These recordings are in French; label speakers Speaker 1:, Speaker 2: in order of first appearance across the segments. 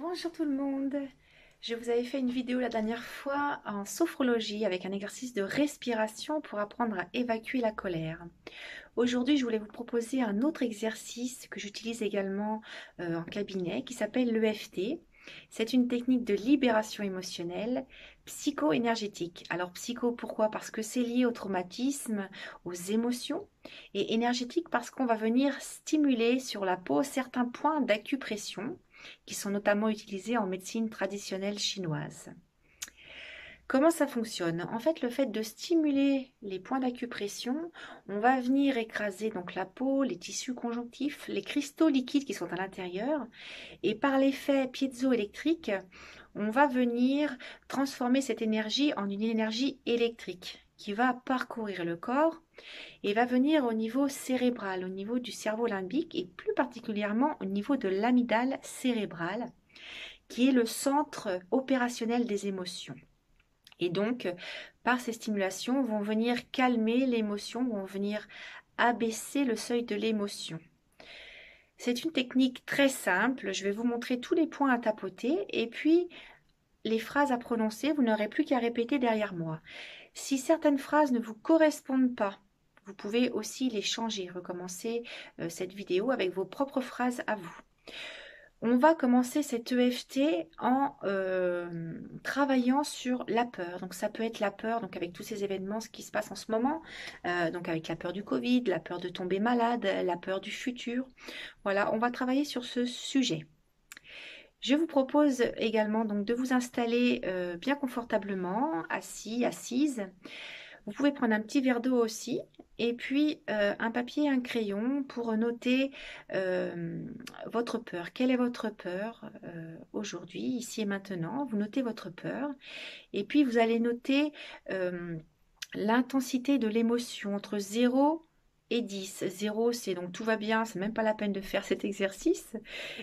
Speaker 1: Bonjour tout le monde. Je vous avais fait une vidéo la dernière fois en sophrologie avec un exercice de respiration pour apprendre à évacuer la colère. Aujourd'hui, je voulais vous proposer un autre exercice que j'utilise également en cabinet qui s'appelle l'EFT. C'est une technique de libération émotionnelle psycho-énergétique. Alors psycho, pourquoi? Parce que c'est lié au traumatisme, aux émotions, et énergétique parce qu'on va venir stimuler sur la peau certains points d'acupression qui sont notamment utilisés en médecine traditionnelle chinoise. Comment ça fonctionne? En fait, le fait de stimuler les points d'acupression, on va venir écraser donc la peau, les tissus conjonctifs, les cristaux liquides qui sont à l'intérieur, et par l'effet piézoélectrique, on va venir transformer cette énergie en une énergie électrique qui va parcourir le corps et va venir au niveau cérébral, au niveau du cerveau limbique et plus particulièrement au niveau de l'amygdale cérébrale, qui est le centre opérationnel des émotions. Et donc, par ces stimulations, vont venir calmer l'émotion, vont venir abaisser le seuil de l'émotion. C'est une technique très simple, je vais vous montrer tous les points à tapoter et puis les phrases à prononcer, vous n'aurez plus qu'à répéter derrière moi. Si certaines phrases ne vous correspondent pas, vous pouvez aussi les changer, recommencer cette vidéo avec vos propres phrases à vous. On va commencer cet EFT en travaillant sur la peur. Donc ça peut être la peur, donc avec tous ces événements, ce qui se passe en ce moment, donc avec la peur du Covid, la peur de tomber malade, la peur du futur. Voilà, on va travailler sur ce sujet. Je vous propose également donc de vous installer bien confortablement, assis, assise. Vous pouvez prendre un petit verre d'eau aussi et puis un papier et un crayon pour noter votre peur. Quelle est votre peur aujourd'hui, ici et maintenant? Vous notez votre peur et puis vous allez noter l'intensité de l'émotion entre 0 et 10. 0, c'est donc tout va bien, c'est même pas la peine de faire cet exercice.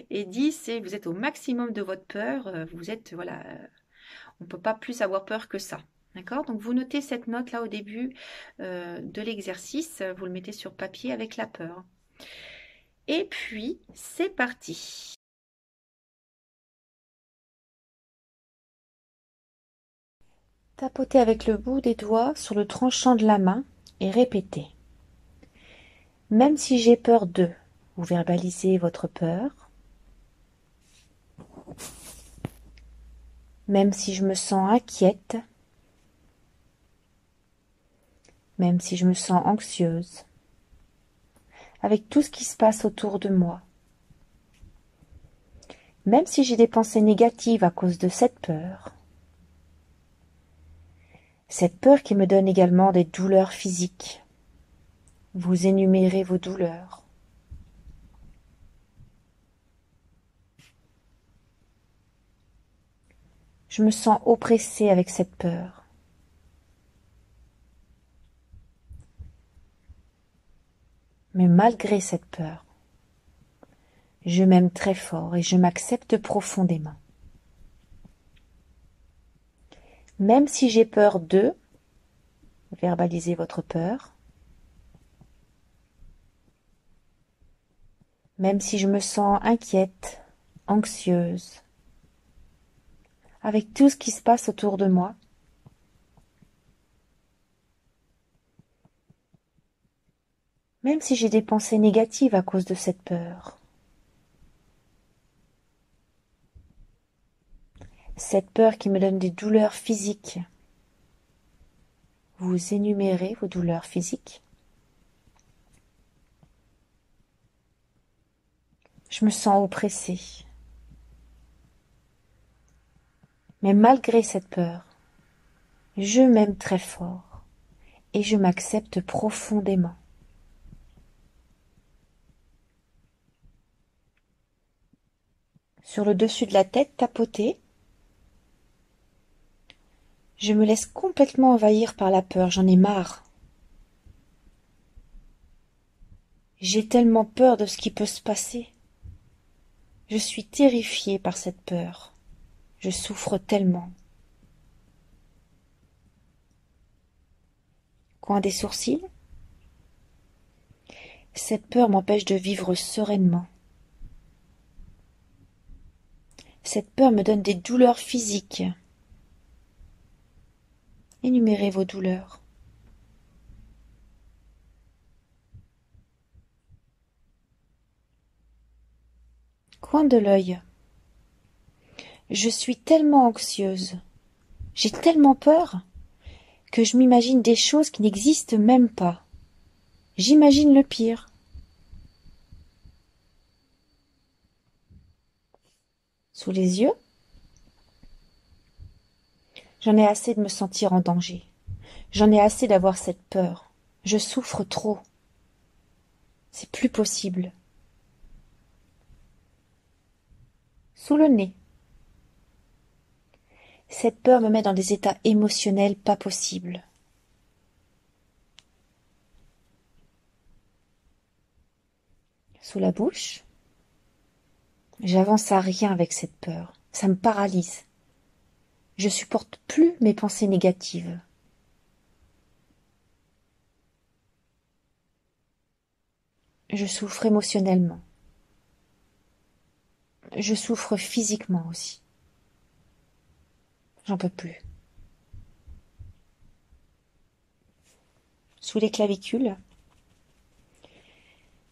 Speaker 1: Et 10, c'est vous êtes au maximum de votre peur. Vous êtes, voilà, on ne peut pas plus avoir peur que ça. D'accord? Donc vous notez cette note là au début de l'exercice, vous le mettez sur papier avec la peur. Et puis c'est parti. Tapotez avec le bout des doigts sur le tranchant de la main et répétez. Même si j'ai peur de, vous verbalisez votre peur. Même si je me sens inquiète, même si je me sens anxieuse, avec tout ce qui se passe autour de moi. Même si j'ai des pensées négatives à cause de cette peur qui me donne également des douleurs physiques. Vous énumérez vos douleurs. Je me sens oppressée avec cette peur. Mais malgré cette peur, je m'aime très fort et je m'accepte profondément. Même si j'ai peur de, verbalisez votre peur. Même si je me sens inquiète, anxieuse, avec tout ce qui se passe autour de moi, même si j'ai des pensées négatives à cause de cette peur. Cette peur qui me donne des douleurs physiques. Vous énumérez vos douleurs physiques. Je me sens oppressée. Mais malgré cette peur, je m'aime très fort et je m'accepte profondément. Sur le dessus de la tête, tapotez. Je me laisse complètement envahir par la peur, j'en ai marre. J'ai tellement peur de ce qui peut se passer. Je suis terrifiée par cette peur. Je souffre tellement. Coin des sourcils. Cette peur m'empêche de vivre sereinement. Cette peur me donne des douleurs physiques. Énumérez vos douleurs. Coin de l'œil. Je suis tellement anxieuse. J'ai tellement peur que je m'imagine des choses qui n'existent même pas. J'imagine le pire. Sous les yeux. J'en ai assez de me sentir en danger. J'en ai assez d'avoir cette peur. Je souffre trop. C'est plus possible. Sous le nez. Cette peur me met dans des états émotionnels pas possibles. Sous la bouche. J'avance à rien avec cette peur. Ça me paralyse. Je supporte plus mes pensées négatives. Je souffre émotionnellement. Je souffre physiquement aussi. J'en peux plus. Sous les clavicules.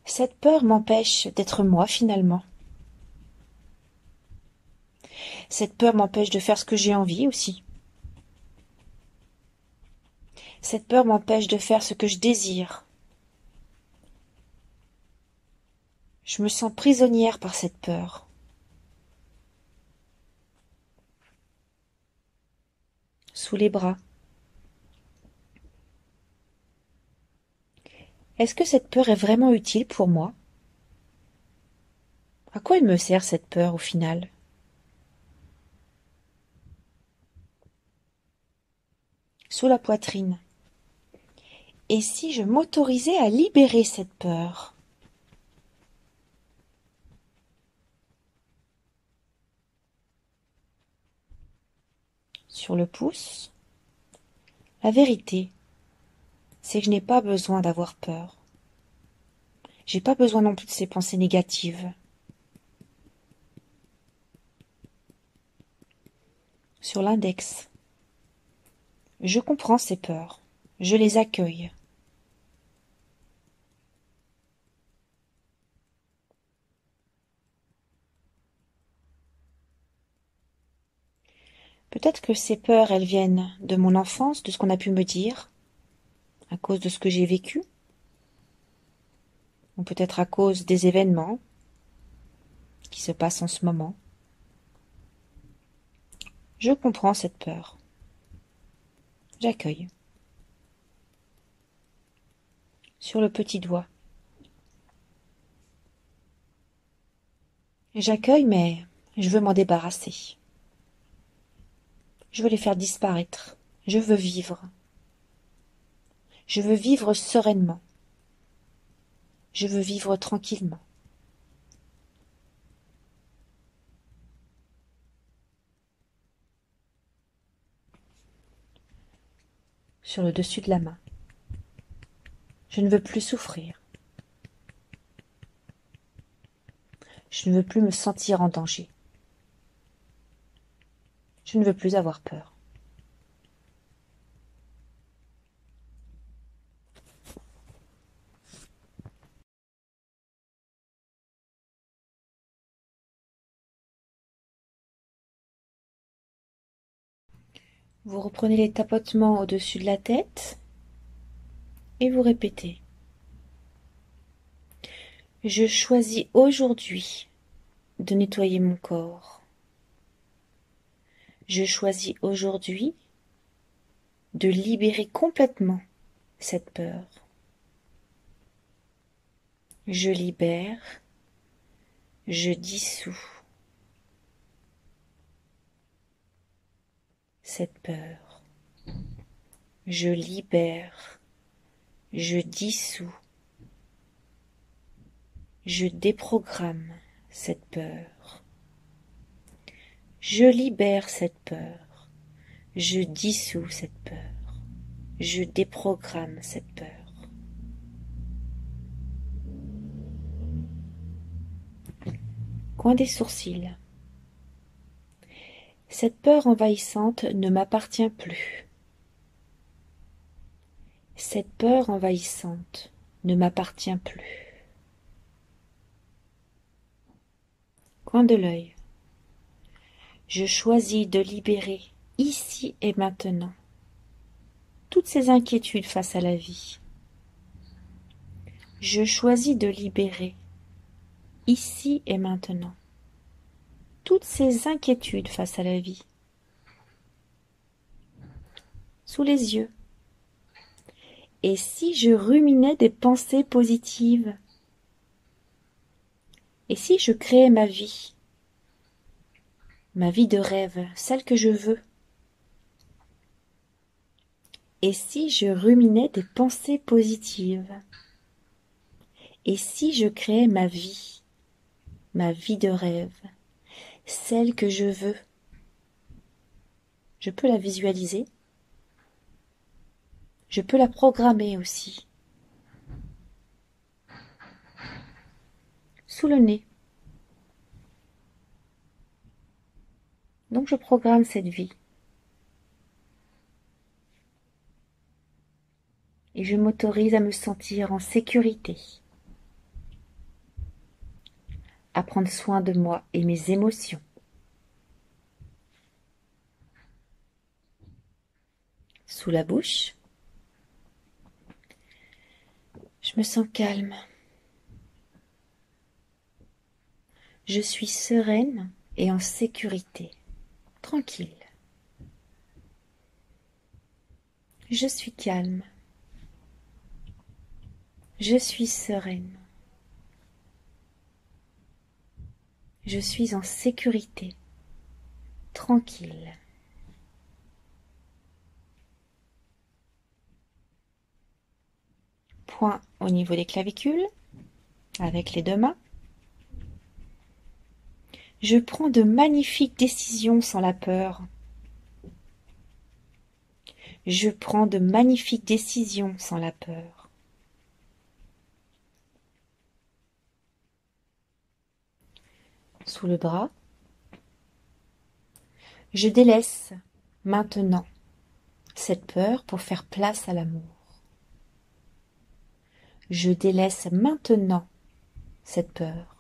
Speaker 1: Cette peur m'empêche d'être moi finalement. Cette peur m'empêche de faire ce que j'ai envie aussi. Cette peur m'empêche de faire ce que je désire. Je me sens prisonnière par cette peur. Sous les bras. Est-ce que cette peur est vraiment utile pour moi? À quoi elle me sert cette peur au final? Sous la poitrine. Et si je m'autorisais à libérer cette peur? Sur le pouce. La vérité, c'est que je n'ai pas besoin d'avoir peur. J'ai pas besoin non plus de ces pensées négatives. Sur l'index. Je comprends ces peurs. Je les accueille. Peut-être que ces peurs, elles viennent de mon enfance, de ce qu'on a pu me dire, à cause de ce que j'ai vécu, ou peut-être à cause des événements qui se passent en ce moment. Je comprends cette peur. J'accueille. Sur le petit doigt. J'accueille, mais je veux m'en débarrasser. Je veux les faire disparaître. Je veux vivre. Je veux vivre sereinement. Je veux vivre tranquillement. Sur le dessus de la main. Je ne veux plus souffrir. Je ne veux plus me sentir en danger. Je ne veux plus avoir peur. Vous reprenez les tapotements au-dessus de la tête et vous répétez. Je choisis aujourd'hui de nettoyer mon corps. Je choisis aujourd'hui de libérer complètement cette peur. Je libère, je dissous cette peur. Je libère, je dissous, je déprogramme cette peur. Je libère cette peur, je dissous cette peur, je déprogramme cette peur. Coin des sourcils. Cette peur envahissante ne m'appartient plus. Cette peur envahissante ne m'appartient plus. Coin de l'œil. Je choisis de libérer, ici et maintenant, toutes ces inquiétudes face à la vie. Je choisis de libérer, ici et maintenant, toutes ces inquiétudes face à la vie. Sous les yeux. Et si je ruminais des pensées positives? Et si je créais ma vie de rêve, celle que je veux? Et si je ruminais des pensées positives? Et si je créais ma vie de rêve, celle que je veux? Je peux la visualiser. Je peux la programmer aussi. Sous le nez. Donc je programme cette vie. Et je m'autorise à me sentir en sécurité, à prendre soin de moi et mes émotions. Sous la bouche, je me sens calme. Je suis sereine et en sécurité, tranquille. Je suis calme. Je suis sereine. Je suis en sécurité, tranquille. Point au niveau des clavicules, avec les deux mains. Je prends de magnifiques décisions sans la peur. Je prends de magnifiques décisions sans la peur. Sous le bras, je délaisse maintenant cette peur pour faire place à l'amour. Je délaisse maintenant cette peur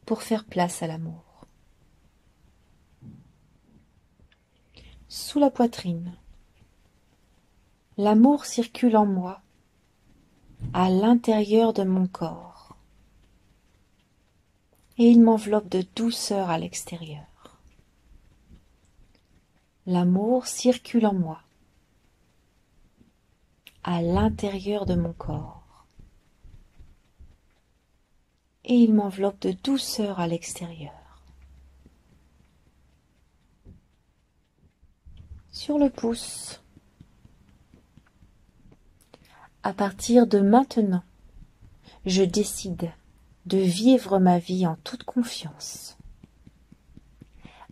Speaker 1: pour faire place à l'amour. Sous la poitrine, l'amour circule en moi, à l'intérieur de mon corps, et il m'enveloppe de douceur à l'extérieur. L'amour circule en moi, à l'intérieur de mon corps, et il m'enveloppe de douceur à l'extérieur. Sur le pouce, à partir de maintenant, je décide de vivre ma vie en toute confiance.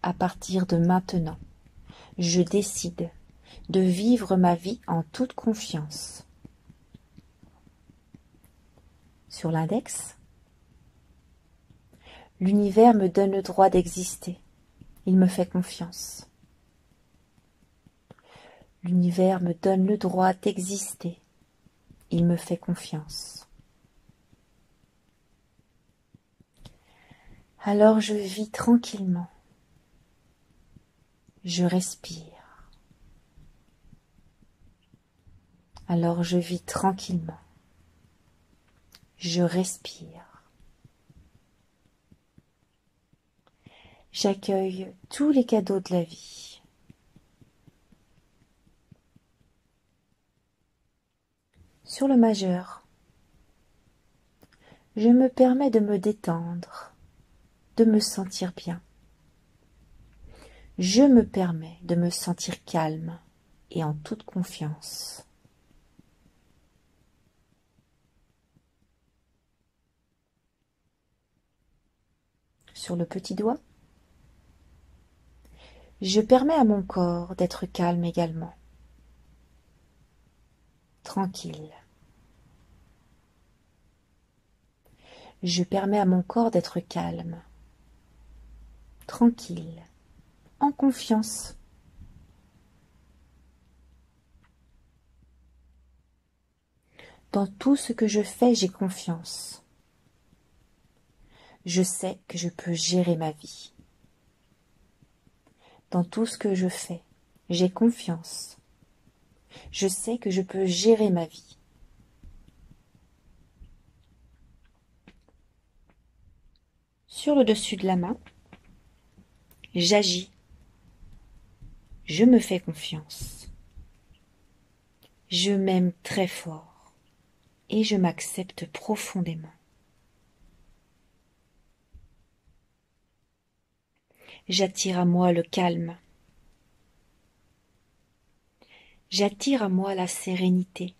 Speaker 1: À partir de maintenant, je décide de vivre ma vie en toute confiance. Sur l'index, l'univers me donne le droit d'exister. Il me fait confiance. L'univers me donne le droit d'exister. Il me fait confiance. Alors je vis tranquillement. Je respire. Alors je vis tranquillement. Je respire. J'accueille tous les cadeaux de la vie. Sur le majeur, je me permets de me détendre, de me sentir bien. Je me permets de me sentir calme et en toute confiance. Sur le petit doigt, je permets à mon corps d'être calme également, tranquille. Je permets à mon corps d'être calme, tranquille, en confiance. Dans tout ce que je fais, j'ai confiance. Je sais que je peux gérer ma vie. Dans tout ce que je fais, j'ai confiance. Je sais que je peux gérer ma vie. Sur le dessus de la main, j'agis. Je me fais confiance. Je m'aime très fort et je m'accepte profondément. J'attire à moi le calme. J'attire à moi la sérénité.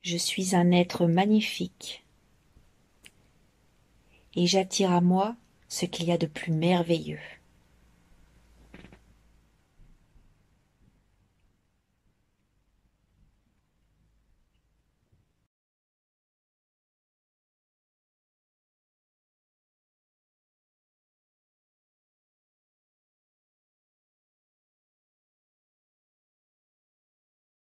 Speaker 1: Je suis un être magnifique et j'attire à moi ce qu'il y a de plus merveilleux.